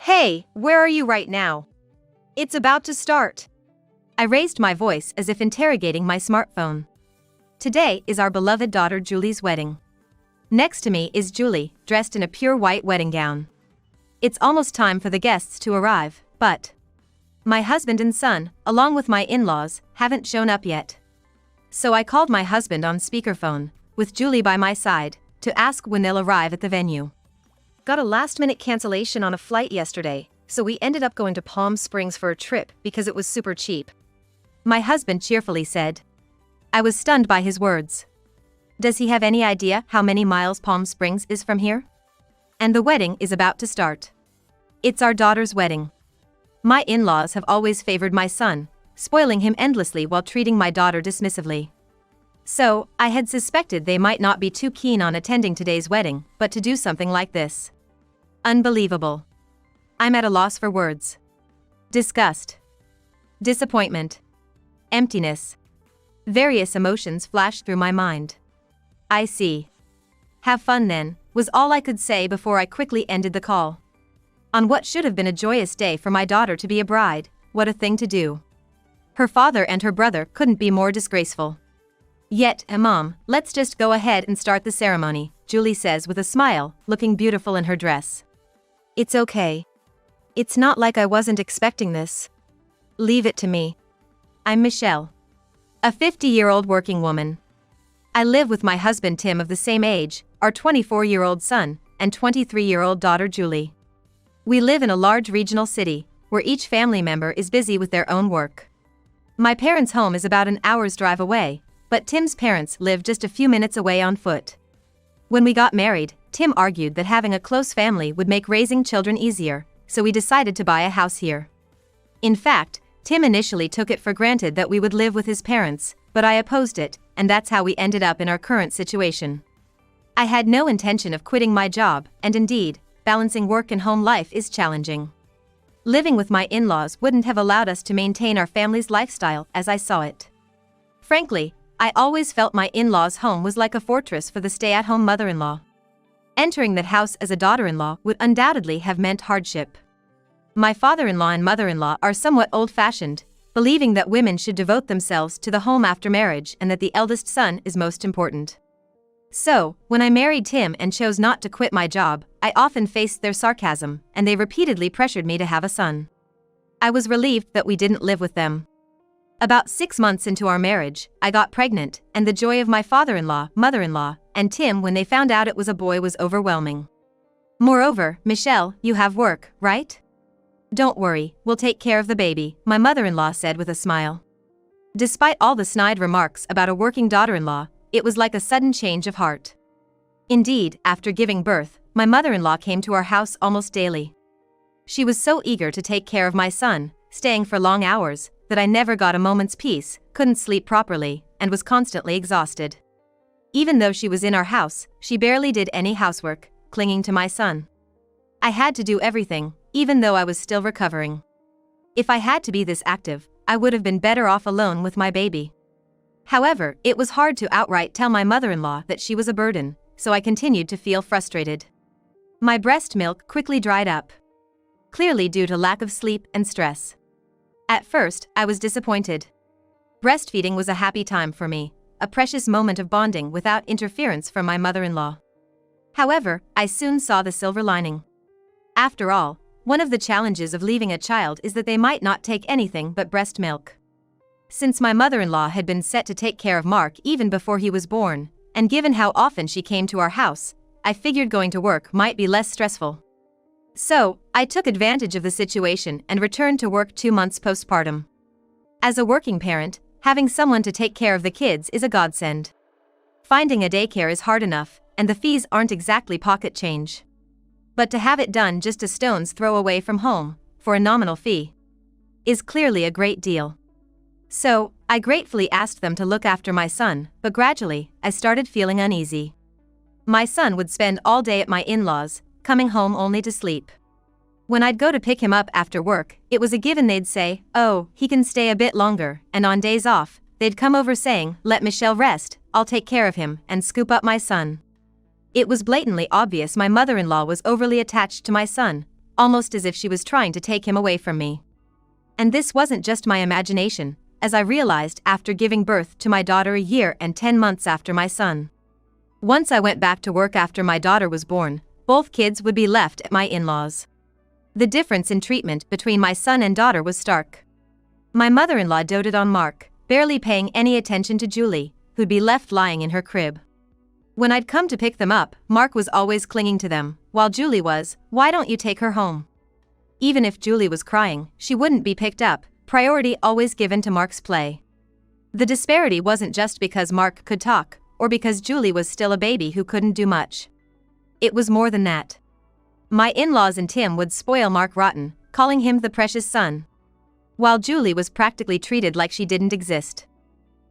Hey, where are you right now? It's about to start. I raised my voice as if interrogating my smartphone. Today is our beloved daughter Julie's wedding. Next to me is Julie, dressed in a pure white wedding gown. It's almost time for the guests to arrive, but my husband and son, along with my in-laws, haven't shown up yet. So I called my husband on speakerphone, with Julie by my side, to ask when they'll arrive at the venue. Got a last-minute cancellation on a flight yesterday, so we ended up going to Palm Springs for a trip because it was super cheap. My husband cheerfully said. I was stunned by his words. Does he have any idea how many miles Palm Springs is from here? And the wedding is about to start. It's our daughter's wedding. My in-laws have always favored my son, spoiling him endlessly while treating my daughter dismissively. So, I had suspected they might not be too keen on attending today's wedding, but to do something like this. Unbelievable. I'm at a loss for words. Disgust. Disappointment. Emptiness. Various emotions flashed through my mind. I see. Have fun then, was all I could say before I quickly ended the call. On what should have been a joyous day for my daughter to be a bride, what a thing to do. Her father and her brother couldn't be more disgraceful. Yet, Mom, let's just go ahead and start the ceremony, Julie says with a smile, looking beautiful in her dress. It's okay. It's not like I wasn't expecting this. Leave it to me. I'm Michelle. A 50-year-old working woman. I live with my husband Tim of the same age, our 24-year-old son, and 23-year-old daughter Julie. We live in a large regional city, where each family member is busy with their own work. My parents' home is about an hour's drive away, but Tim's parents live just a few minutes away on foot. When we got married, Tim argued that having a close family would make raising children easier, so we decided to buy a house here. In fact, Tim initially took it for granted that we would live with his parents, but I opposed it, and that's how we ended up in our current situation. I had no intention of quitting my job, and indeed, balancing work and home life is challenging. Living with my in-laws wouldn't have allowed us to maintain our family's lifestyle as I saw it. Frankly, I always felt my in-laws' home was like a fortress for the stay-at-home mother-in-law. Entering that house as a daughter-in-law would undoubtedly have meant hardship. My father-in-law and mother-in-law are somewhat old-fashioned, believing that women should devote themselves to the home after marriage and that the eldest son is most important. So, when I married Tim and chose not to quit my job, I often faced their sarcasm, and they repeatedly pressured me to have a son. I was relieved that we didn't live with them. About 6 months into our marriage, I got pregnant, and the joy of my father-in-law, mother-in-law, and Tim when they found out it was a boy was overwhelming. Moreover, Michelle, you have work, right? Don't worry, we'll take care of the baby, my mother-in-law said with a smile. Despite all the snide remarks about a working daughter-in-law, it was like a sudden change of heart. Indeed, after giving birth, my mother-in-law came to our house almost daily. She was so eager to take care of my son, staying for long hours, that I never got a moment's peace, couldn't sleep properly, and was constantly exhausted. Even though she was in our house, she barely did any housework, clinging to my son. I had to do everything, even though I was still recovering. If I had to be this active, I would have been better off alone with my baby. However, it was hard to outright tell my mother-in-law that she was a burden, so I continued to feel frustrated. My breast milk quickly dried up. Clearly due to lack of sleep and stress. At first, I was disappointed. Breastfeeding was a happy time for me, a precious moment of bonding without interference from my mother-in-law. However, I soon saw the silver lining. After all, one of the challenges of leaving a child is that they might not take anything but breast milk. Since my mother-in-law had been set to take care of Mark even before he was born, and given how often she came to our house, I figured going to work might be less stressful. So, I took advantage of the situation and returned to work 2 months postpartum. As a working parent, having someone to take care of the kids is a godsend. Finding a daycare is hard enough, and the fees aren't exactly pocket change. But to have it done just a stone's throw away from home, for a nominal fee, is clearly a great deal. So, I gratefully asked them to look after my son, but gradually, I started feeling uneasy. My son would spend all day at my in-laws, coming home only to sleep. When I'd go to pick him up after work, it was a given they'd say, "Oh, he can stay a bit longer," and on days off, they'd come over saying, "Let Michelle rest, I'll take care of him," and scoop up my son. It was blatantly obvious my mother-in-law was overly attached to my son, almost as if she was trying to take him away from me. And this wasn't just my imagination, as I realized after giving birth to my daughter a year and 10 months after my son. Once I went back to work after my daughter was born, both kids would be left at my in-laws. The difference in treatment between my son and daughter was stark. My mother-in-law doted on Mark, barely paying any attention to Julie, who'd be left lying in her crib. When I'd come to pick them up, Mark was always clinging to them, while Julie was, "Why don't you take her home?" Even if Julie was crying, she wouldn't be picked up, priority always given to Mark's play. The disparity wasn't just because Mark could talk, or because Julie was still a baby who couldn't do much. It was more than that. My in-laws and Tim would spoil Mark rotten, calling him the precious son, while Julie was practically treated like she didn't exist.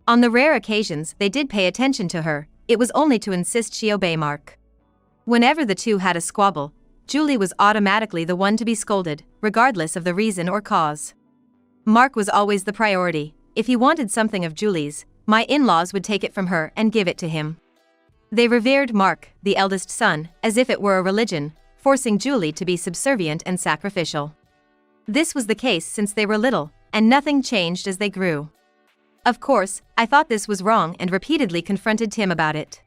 On the rare occasions they did pay attention to her, it was only to insist she obey Mark. Whenever the two had a squabble, Julie was automatically the one to be scolded, regardless of the reason or cause. Mark was always the priority. If he wanted something of Julie's, my in-laws would take it from her and give it to him. They revered Mark, the eldest son, as if it were a religion, forcing Julie to be subservient and sacrificial. This was the case since they were little, and nothing changed as they grew. Of course, I thought this was wrong and repeatedly confronted Tim about it.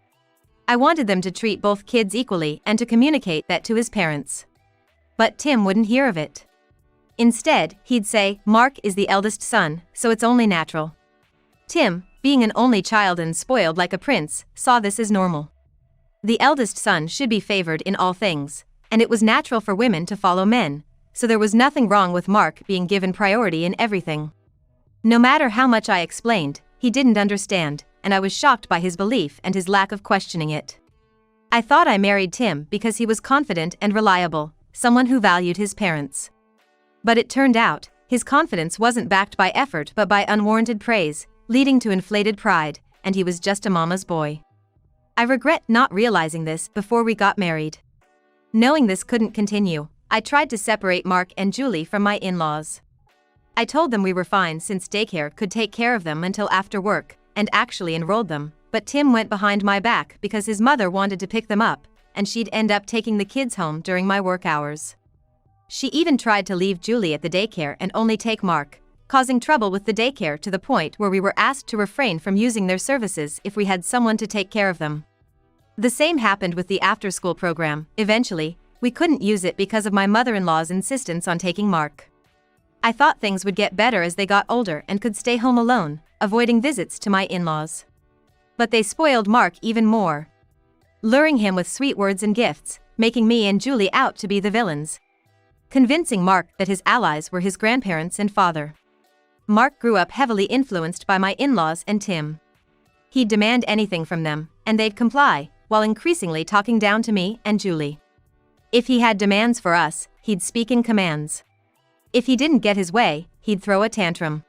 I wanted them to treat both kids equally and to communicate that to his parents. But Tim wouldn't hear of it. Instead, he'd say, "Mark is the eldest son, so it's only natural." Tim, being an only child and spoiled like a prince, saw this as normal. The eldest son should be favored in all things, and it was natural for women to follow men, so there was nothing wrong with Mark being given priority in everything. No matter how much I explained, he didn't understand, and I was shocked by his belief and his lack of questioning it. I thought I married Tim because he was confident and reliable, someone who valued his parents. But it turned out, his confidence wasn't backed by effort but by unwarranted praise, leading to inflated pride, and he was just a mama's boy. I regret not realizing this before we got married. Knowing this couldn't continue, I tried to separate Mark and Julie from my in-laws. I told them we were fine since daycare could take care of them until after work, and actually enrolled them, but Tim went behind my back because his mother wanted to pick them up, and she'd end up taking the kids home during my work hours. She even tried to leave Julie at the daycare and only take Mark, causing trouble with the daycare to the point where we were asked to refrain from using their services if we had someone to take care of them. The same happened with the after-school program. Eventually, we couldn't use it because of my mother-in-law's insistence on taking Mark. I thought things would get better as they got older and could stay home alone, avoiding visits to my in-laws. But they spoiled Mark even more, luring him with sweet words and gifts, making me and Julie out to be the villains, convincing Mark that his allies were his grandparents and father. Mark grew up heavily influenced by my in-laws and Tim. He'd demand anything from them, and they'd comply, while increasingly talking down to me and Julie. If he had demands for us, he'd speak in commands. If he didn't get his way, he'd throw a tantrum.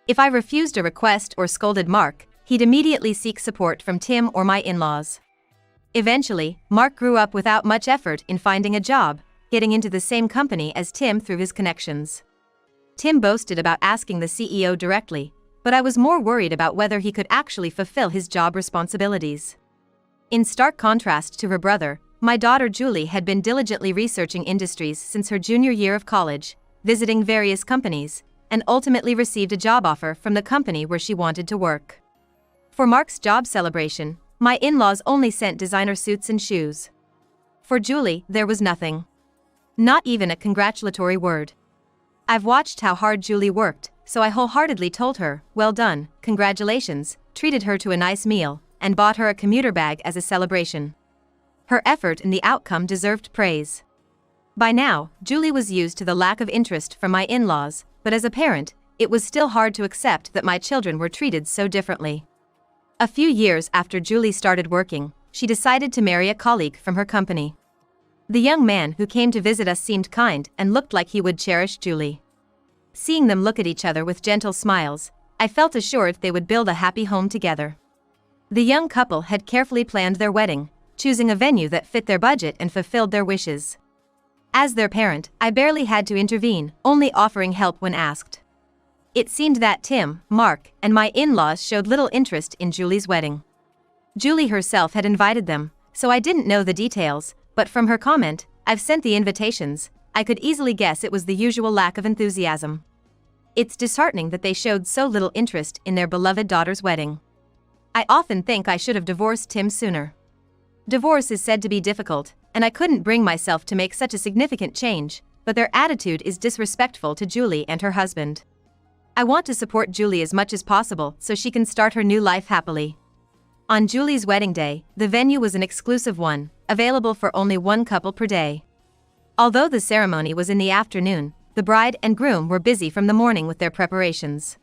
If I refused a request or scolded Mark, he'd immediately seek support from Tim or my in-laws. Eventually, Mark grew up without much effort in finding a job, getting into the same company as Tim through his connections. Tim boasted about asking the CEO directly, but I was more worried about whether he could actually fulfill his job responsibilities. In stark contrast to her brother, my daughter Julie had been diligently researching industries since her junior year of college, visiting various companies, and ultimately received a job offer from the company where she wanted to work. For Mark's job celebration, my in-laws only sent designer suits and shoes. For Julie, there was nothing. Not even a congratulatory word. I've watched how hard Julie worked, so I wholeheartedly told her, "Well done, congratulations," treated her to a nice meal, and bought her a commuter bag as a celebration. Her effort and the outcome deserved praise. By now, Julie was used to the lack of interest from my in-laws, but as a parent, it was still hard to accept that my children were treated so differently. A few years after Julie started working, she decided to marry a colleague from her company. The young man who came to visit us seemed kind and looked like he would cherish Julie. Seeing them look at each other with gentle smiles, I felt assured they would build a happy home together. The young couple had carefully planned their wedding, choosing a venue that fit their budget and fulfilled their wishes. As their parent, I barely had to intervene, only offering help when asked. It seemed that Tim, Mark, and my in-laws showed little interest in Julie's wedding. Julie herself had invited them, so I didn't know the details, but from her comment, "I've sent the invitations," I could easily guess it was the usual lack of enthusiasm. It's disheartening that they showed so little interest in their beloved daughter's wedding. I often think I should have divorced Tim sooner. Divorce is said to be difficult, and I couldn't bring myself to make such a significant change, but their attitude is disrespectful to Julie and her husband. I want to support Julie as much as possible so she can start her new life happily. On Julie's wedding day, the venue was an exclusive one, available for only one couple per day. Although the ceremony was in the afternoon, the bride and groom were busy from the morning with their preparations.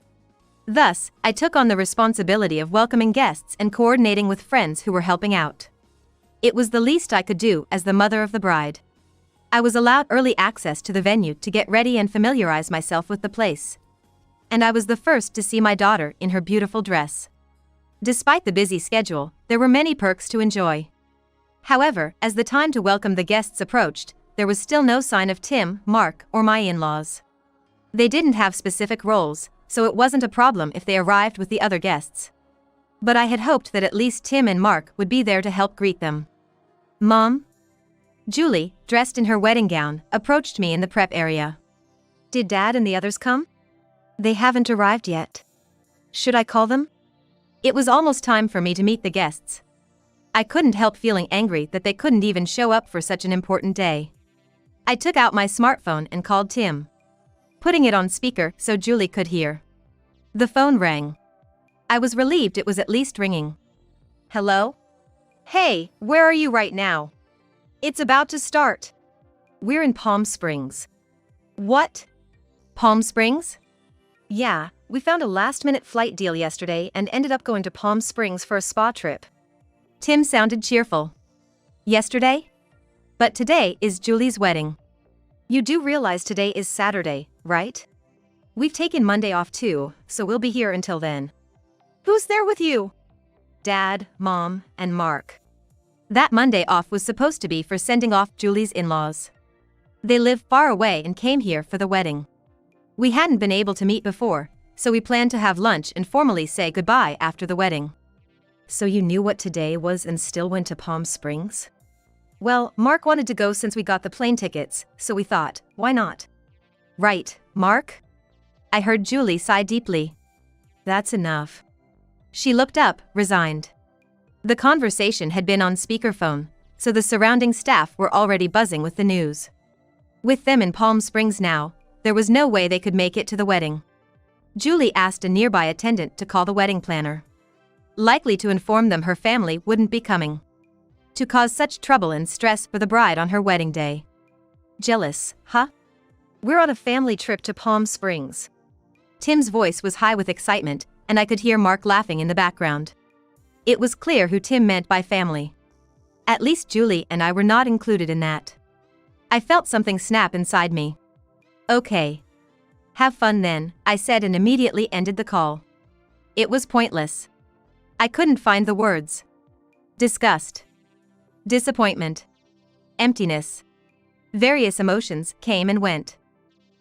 Thus, I took on the responsibility of welcoming guests and coordinating with friends who were helping out. It was the least I could do as the mother of the bride. I was allowed early access to the venue to get ready and familiarize myself with the place. And I was the first to see my daughter in her beautiful dress. Despite the busy schedule, there were many perks to enjoy. However, as the time to welcome the guests approached, there was still no sign of Tim, Mark, or my in-laws. They didn't have specific roles, so it wasn't a problem if they arrived with the other guests. But I had hoped that at least Tim and Mark would be there to help greet them. Mom? Julie, dressed in her wedding gown, approached me in the prep area. Did Dad and the others come? They haven't arrived yet. Should I call them? It was almost time for me to meet the guests. I couldn't help feeling angry that they couldn't even show up for such an important day. I took out my smartphone and called Tim, putting it on speaker so Julie could hear. The phone rang. I was relieved it was at least ringing. Hello? Hey, where are you right now? It's about to start. We're in Palm Springs. What? Palm Springs? Yeah, we found a last-minute flight deal yesterday and ended up going to Palm Springs for a spa trip. Tim sounded cheerful. Yesterday? But today is Julie's wedding. You do realize today is Saturday, right? We've taken Monday off too, so we'll be here until then. Who's there with you? Dad, Mom, and Mark. That Monday off was supposed to be for sending off Julie's in-laws. They live far away and came here for the wedding. We hadn't been able to meet before, so we planned to have lunch and formally say goodbye after the wedding. So you knew what today was and still went to Palm Springs? Well, Mark wanted to go since we got the plane tickets, so we thought, why not? Right, Mark? I heard Julie sigh deeply. That's enough. She looked up, resigned. The conversation had been on speakerphone, so the surrounding staff were already buzzing with the news. With them in Palm Springs now, there was no way they could make it to the wedding. Julie asked a nearby attendant to call the wedding planner, likely to inform them her family wouldn't be coming, to cause such trouble and stress for the bride on her wedding day. Jealous, huh? We're on a family trip to Palm Springs. Tim's voice was high with excitement, and I could hear Mark laughing in the background. It was clear who Tim meant by family. At least Julie and I were not included in that. I felt something snap inside me. Okay. Have fun then, I said and immediately ended the call. It was pointless. I couldn't find the words. Disgust. Disappointment. Emptiness. Various emotions came and went.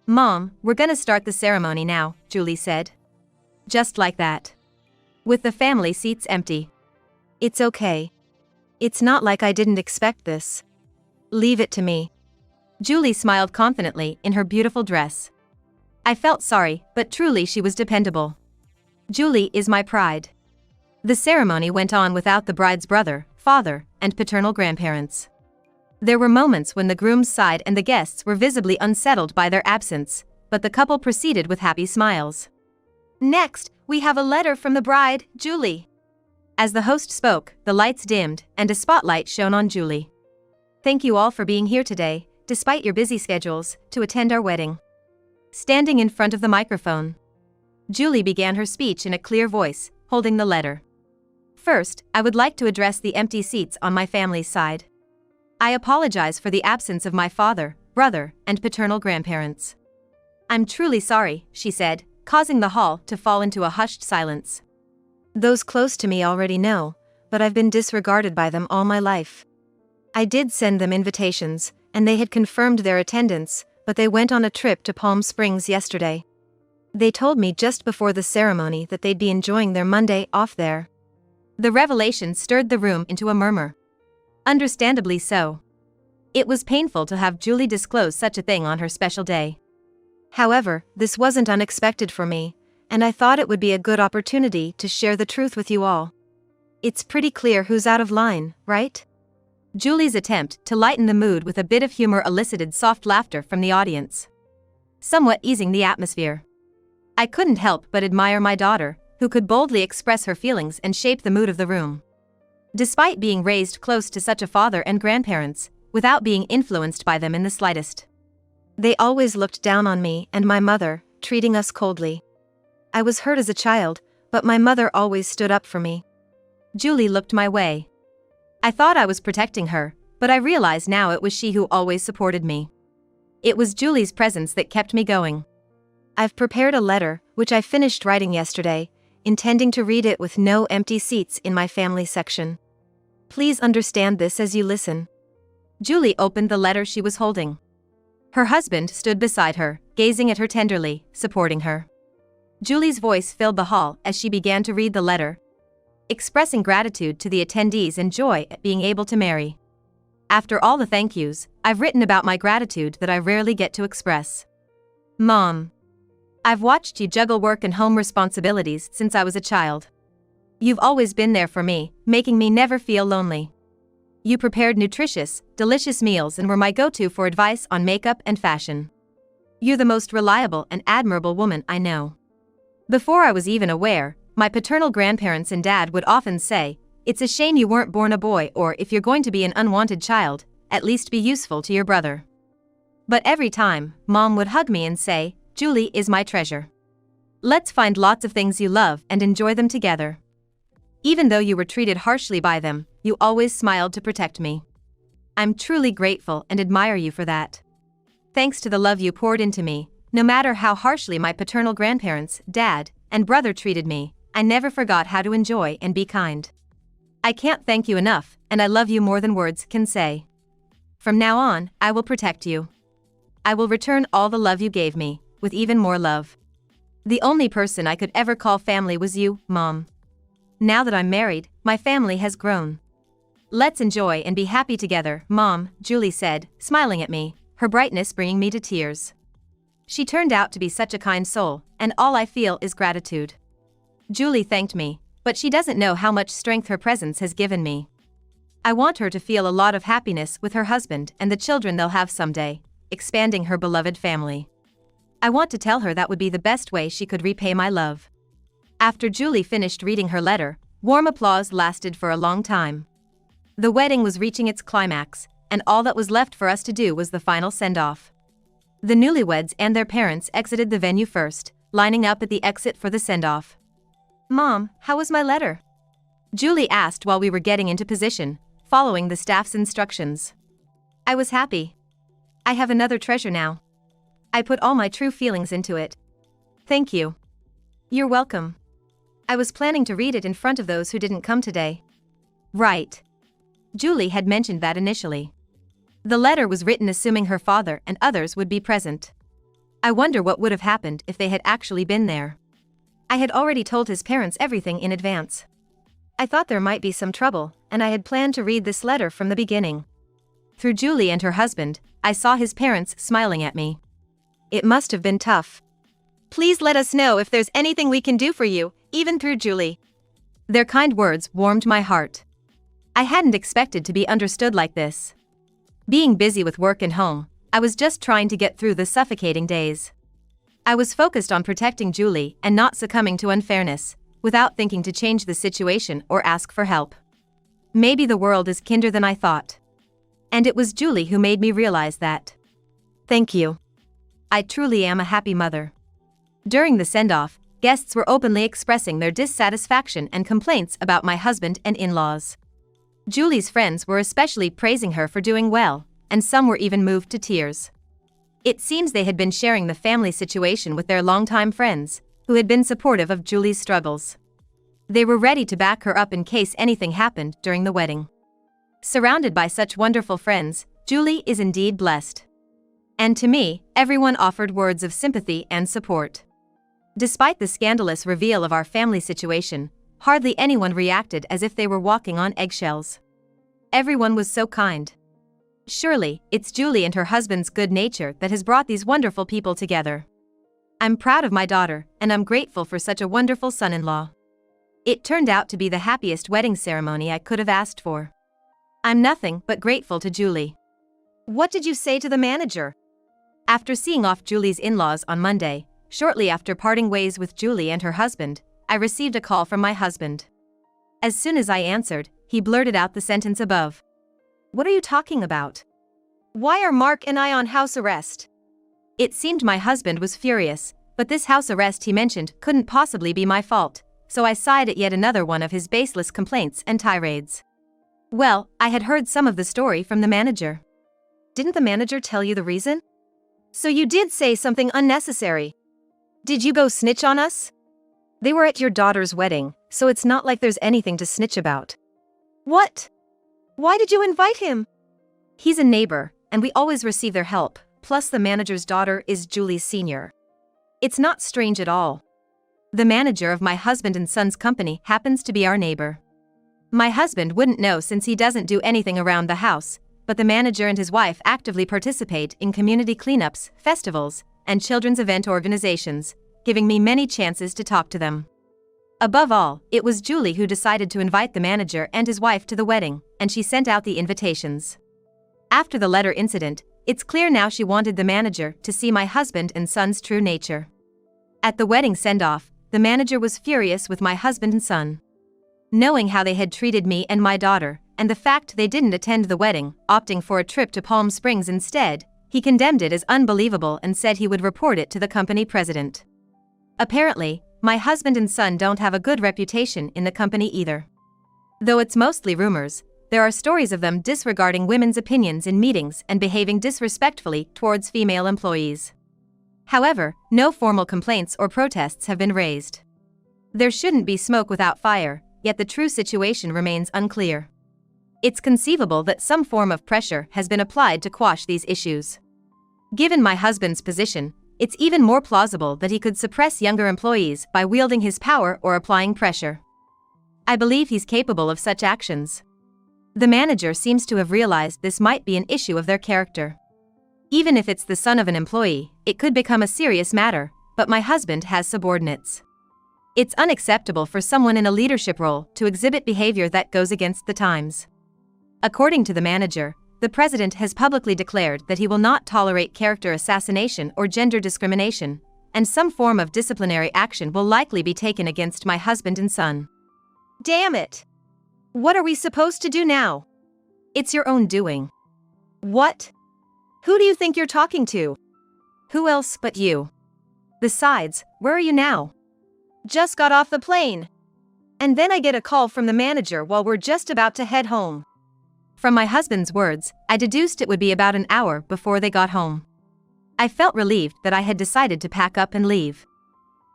Mom, we're gonna start the ceremony now, Julie said. Just like that. With the family seats empty. It's okay. It's not like I didn't expect this. Leave it to me. Julie smiled confidently in her beautiful dress. I felt sorry, but truly she was dependable. Julie is my pride. The ceremony went on without the bride's brother, father, and paternal grandparents. There were moments when the groom's side and the guests were visibly unsettled by their absence, but the couple proceeded with happy smiles. Next, we have a letter from the bride, Julie. As the host spoke, the lights dimmed, and a spotlight shone on Julie. Thank you all for being here today, despite your busy schedules, to attend our wedding. Standing in front of the microphone, Julie began her speech in a clear voice, holding the letter. First, I would like to address the empty seats on my family's side. I apologize for the absence of my father, brother, and paternal grandparents. I'm truly sorry, she said, causing the hall to fall into a hushed silence. Those close to me already know, but I've been disregarded by them all my life. I did send them invitations, and they had confirmed their attendance, but they went on a trip to Palm Springs yesterday. They told me just before the ceremony that they'd be enjoying their Monday off there. The revelation stirred the room into a murmur. Understandably so. It was painful to have Julie disclose such a thing on her special day. However, this wasn't unexpected for me, and I thought it would be a good opportunity to share the truth with you all. It's pretty clear who's out of line, right? Julie's attempt to lighten the mood with a bit of humor elicited soft laughter from the audience, somewhat easing the atmosphere. I couldn't help but admire my daughter, who could boldly express her feelings and shape the mood of the room. Despite being raised close to such a father and grandparents, without being influenced by them in the slightest. They always looked down on me and my mother, treating us coldly. I was hurt as a child, but my mother always stood up for me. Julie looked my way. I thought I was protecting her, but I realize now it was she who always supported me. It was Julie's presence that kept me going. I've prepared a letter, which I finished writing yesterday, intending to read it with no empty seats in my family section. Please understand this as you listen. Julie opened the letter she was holding. Her husband stood beside her, gazing at her tenderly, supporting her. Julie's voice filled the hall as she began to read the letter, expressing gratitude to the attendees and joy at being able to marry. After all the thank yous, I've written about my gratitude that I rarely get to express. Mom, I've watched you juggle work and home responsibilities since I was a child. You've always been there for me, making me never feel lonely. You prepared nutritious, delicious meals and were my go-to for advice on makeup and fashion. You're the most reliable and admirable woman I know. Before I was even aware, my paternal grandparents and dad would often say, "It's a shame you weren't born a boy, or if you're going to be an unwanted child, at least be useful to your brother." But every time, Mom would hug me and say, "Julie is my treasure. Let's find lots of things you love and enjoy them together." Even though you were treated harshly by them, you always smiled to protect me. I'm truly grateful and admire you for that. Thanks to the love you poured into me, no matter how harshly my paternal grandparents, dad, and brother treated me, I never forgot how to enjoy and be kind. I can't thank you enough, and I love you more than words can say. From now on, I will protect you. I will return all the love you gave me, with even more love. The only person I could ever call family was you, Mom. Now that I'm married, my family has grown. Let's enjoy and be happy together, Mom, Julie said, smiling at me, her brightness bringing me to tears. She turned out to be such a kind soul, and all I feel is gratitude. Julie thanked me, but she doesn't know how much strength her presence has given me. I want her to feel a lot of happiness with her husband and the children they'll have someday, expanding her beloved family. I want to tell her that would be the best way she could repay my love. After Julie finished reading her letter, warm applause lasted for a long time. The wedding was reaching its climax, and all that was left for us to do was the final send-off. The newlyweds and their parents exited the venue first, lining up at the exit for the send-off. "Mom, how was my letter?" Julie asked while we were getting into position, following the staff's instructions. I was happy. I have another treasure now. I put all my true feelings into it. Thank you. You're welcome. I was planning to read it in front of those who didn't come today. Right. Julie had mentioned that initially. The letter was written assuming her father and others would be present. I wonder what would have happened if they had actually been there. I had already told his parents everything in advance. I thought there might be some trouble, and I had planned to read this letter from the beginning. Through Julie and her husband, I saw his parents smiling at me. It must have been tough. Please let us know if there's anything we can do for you, even through Julie. Their kind words warmed my heart. I hadn't expected to be understood like this. Being busy with work and home, I was just trying to get through the suffocating days. I was focused on protecting Julie and not succumbing to unfairness, without thinking to change the situation or ask for help. Maybe the world is kinder than I thought. And it was Julie who made me realize that. Thank you. I truly am a happy mother. During the send-off, guests were openly expressing their dissatisfaction and complaints about my husband and in-laws. Julie's friends were especially praising her for doing well, and some were even moved to tears. It seems they had been sharing the family situation with their longtime friends, who had been supportive of Julie's struggles. They were ready to back her up in case anything happened during the wedding. Surrounded by such wonderful friends, Julie is indeed blessed. And to me, everyone offered words of sympathy and support. Despite the scandalous reveal of our family situation, hardly anyone reacted as if they were walking on eggshells. Everyone was so kind. Surely, it's Julie and her husband's good nature that has brought these wonderful people together. I'm proud of my daughter, and I'm grateful for such a wonderful son-in-law. It turned out to be the happiest wedding ceremony I could have asked for. I'm nothing but grateful to Julie. What did you say to the manager? After seeing off Julie's in-laws on Monday, shortly after parting ways with Julie and her husband, I received a call from my husband. As soon as I answered, he blurted out the sentence above. What are you talking about? Why are Mark and I on house arrest? It seemed my husband was furious, but this house arrest he mentioned couldn't possibly be my fault, so I sighed at yet another one of his baseless complaints and tirades. Well, I had heard some of the story from the manager. Didn't the manager tell you the reason? So you did say something unnecessary. Did you go snitch on us? They were at your daughter's wedding, so it's not like there's anything to snitch about. What? Why did you invite him? He's a neighbor, and we always receive their help, plus the manager's daughter is Julie's senior. It's not strange at all. The manager of my husband and son's company happens to be our neighbor. My husband wouldn't know since he doesn't do anything around the house, but the manager and his wife actively participate in community cleanups, festivals, and children's event organizations, giving me many chances to talk to them. Above all, it was Julie who decided to invite the manager and his wife to the wedding, and she sent out the invitations. After the letter incident, it's clear now she wanted the manager to see my husband and son's true nature. At the wedding send-off, the manager was furious with my husband and son. Knowing how they had treated me and my daughter, and the fact they didn't attend the wedding, opting for a trip to Palm Springs instead, he condemned it as unbelievable and said he would report it to the company president. Apparently, my husband and son don't have a good reputation in the company either. Though it's mostly rumors, there are stories of them disregarding women's opinions in meetings and behaving disrespectfully towards female employees. However, no formal complaints or protests have been raised. There shouldn't be smoke without fire, yet the true situation remains unclear. It's conceivable that some form of pressure has been applied to quash these issues. Given my husband's position, it's even more plausible that he could suppress younger employees by wielding his power or applying pressure. I believe he's capable of such actions. The manager seems to have realized this might be an issue of their character. Even if it's the son of an employee, it could become a serious matter, but my husband has subordinates. It's unacceptable for someone in a leadership role to exhibit behavior that goes against the times. According to the manager, the president has publicly declared that he will not tolerate character assassination or gender discrimination, and some form of disciplinary action will likely be taken against my husband and son. Damn it! What are we supposed to do now? It's your own doing. What? Who do you think you're talking to? Who else but you? Besides, where are you now? Just got off the plane. And then I get a call from the manager while we're just about to head home. From my husband's words, I deduced it would be about an hour before they got home. I felt relieved that I had decided to pack up and leave.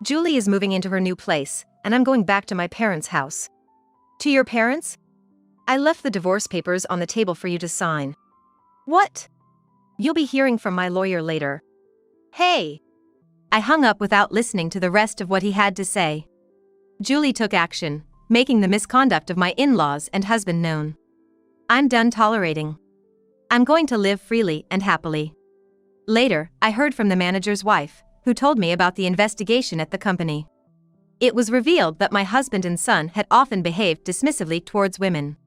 Julie is moving into her new place, and I'm going back to my parents' house. To your parents? I left the divorce papers on the table for you to sign. What? You'll be hearing from my lawyer later. Hey! I hung up without listening to the rest of what he had to say. Julie took action, making the misconduct of my in-laws and husband known. I'm done tolerating. I'm going to live freely and happily. Later, I heard from the manager's wife, who told me about the investigation at the company. It was revealed that my husband and son had often behaved dismissively towards women.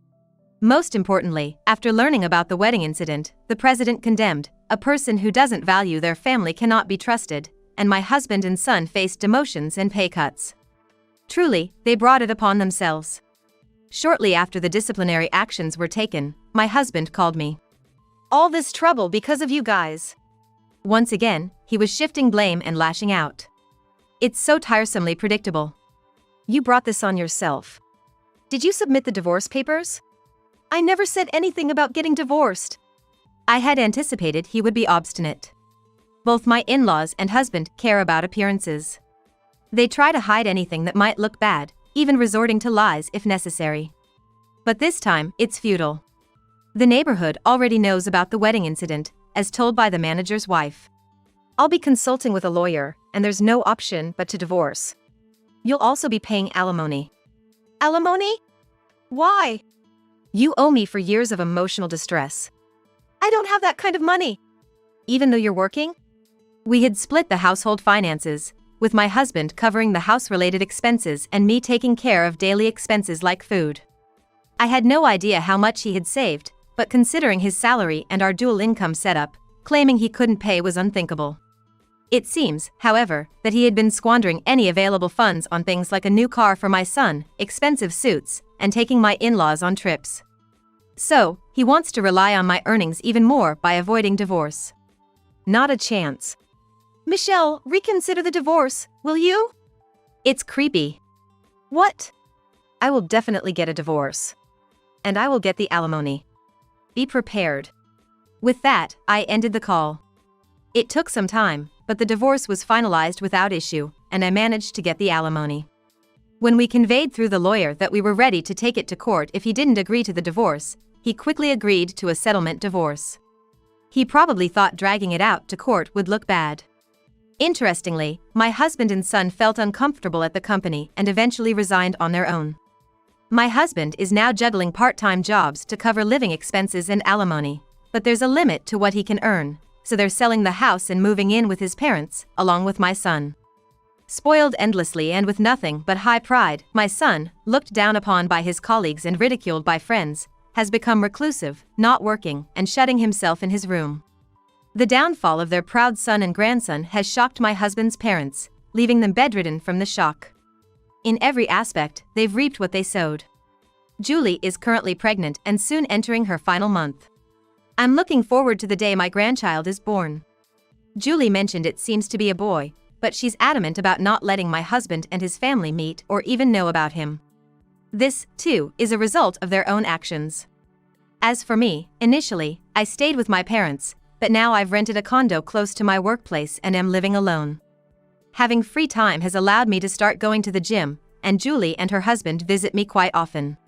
Most importantly, after learning about the wedding incident, the president condemned, a person who doesn't value their family cannot be trusted, and my husband and son faced demotions and pay cuts. Truly, they brought it upon themselves. Shortly after the disciplinary actions were taken, my husband called me. All this trouble because of you guys. Once again, he was shifting blame and lashing out. It's so tiresomely predictable. You brought this on yourself. Did you submit the divorce papers? I never said anything about getting divorced. I had anticipated he would be obstinate. Both my in-laws and husband care about appearances. They try to hide anything that might look bad, even resorting to lies if necessary. But this time, it's futile. The neighborhood already knows about the wedding incident, as told by the manager's wife. I'll be consulting with a lawyer, and there's no option but to divorce. You'll also be paying alimony. Alimony? Why? You owe me for years of emotional distress. I don't have that kind of money. Even though you're working? We had split the household finances, with my husband covering the house-related expenses and me taking care of daily expenses like food. I had no idea how much he had saved, but considering his salary and our dual income setup, claiming he couldn't pay was unthinkable. It seems, however, that he had been squandering any available funds on things like a new car for my son, expensive suits, and taking my in-laws on trips. So, he wants to rely on my earnings even more by avoiding divorce. Not a chance. Michelle, reconsider the divorce, will you? It's creepy. What? I will definitely get a divorce. And I will get the alimony. Be prepared. With that, I ended the call. It took some time, but the divorce was finalized without issue, and I managed to get the alimony. When we conveyed through the lawyer that we were ready to take it to court if he didn't agree to the divorce, he quickly agreed to a settlement divorce. He probably thought dragging it out to court would look bad. Interestingly, my husband and son felt uncomfortable at the company and eventually resigned on their own. My husband is now juggling part-time jobs to cover living expenses and alimony, but there's a limit to what he can earn, so they're selling the house and moving in with his parents, along with my son. Spoiled endlessly and with nothing but high pride, my son, looked down upon by his colleagues and ridiculed by friends, has become reclusive, not working, and shutting himself in his room. The downfall of their proud son and grandson has shocked my husband's parents, leaving them bedridden from the shock. In every aspect, they've reaped what they sowed. Julie is currently pregnant and soon entering her final month. I'm looking forward to the day my grandchild is born. Julie mentioned it seems to be a boy, but she's adamant about not letting my husband and his family meet or even know about him. This, too, is a result of their own actions. As for me, initially, I stayed with my parents, but now I've rented a condo close to my workplace and am living alone. Having free time has allowed me to start going to the gym, and Julie and her husband visit me quite often.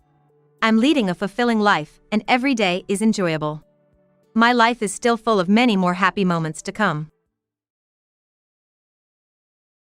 I'm leading a fulfilling life, and every day is enjoyable. My life is still full of many more happy moments to come.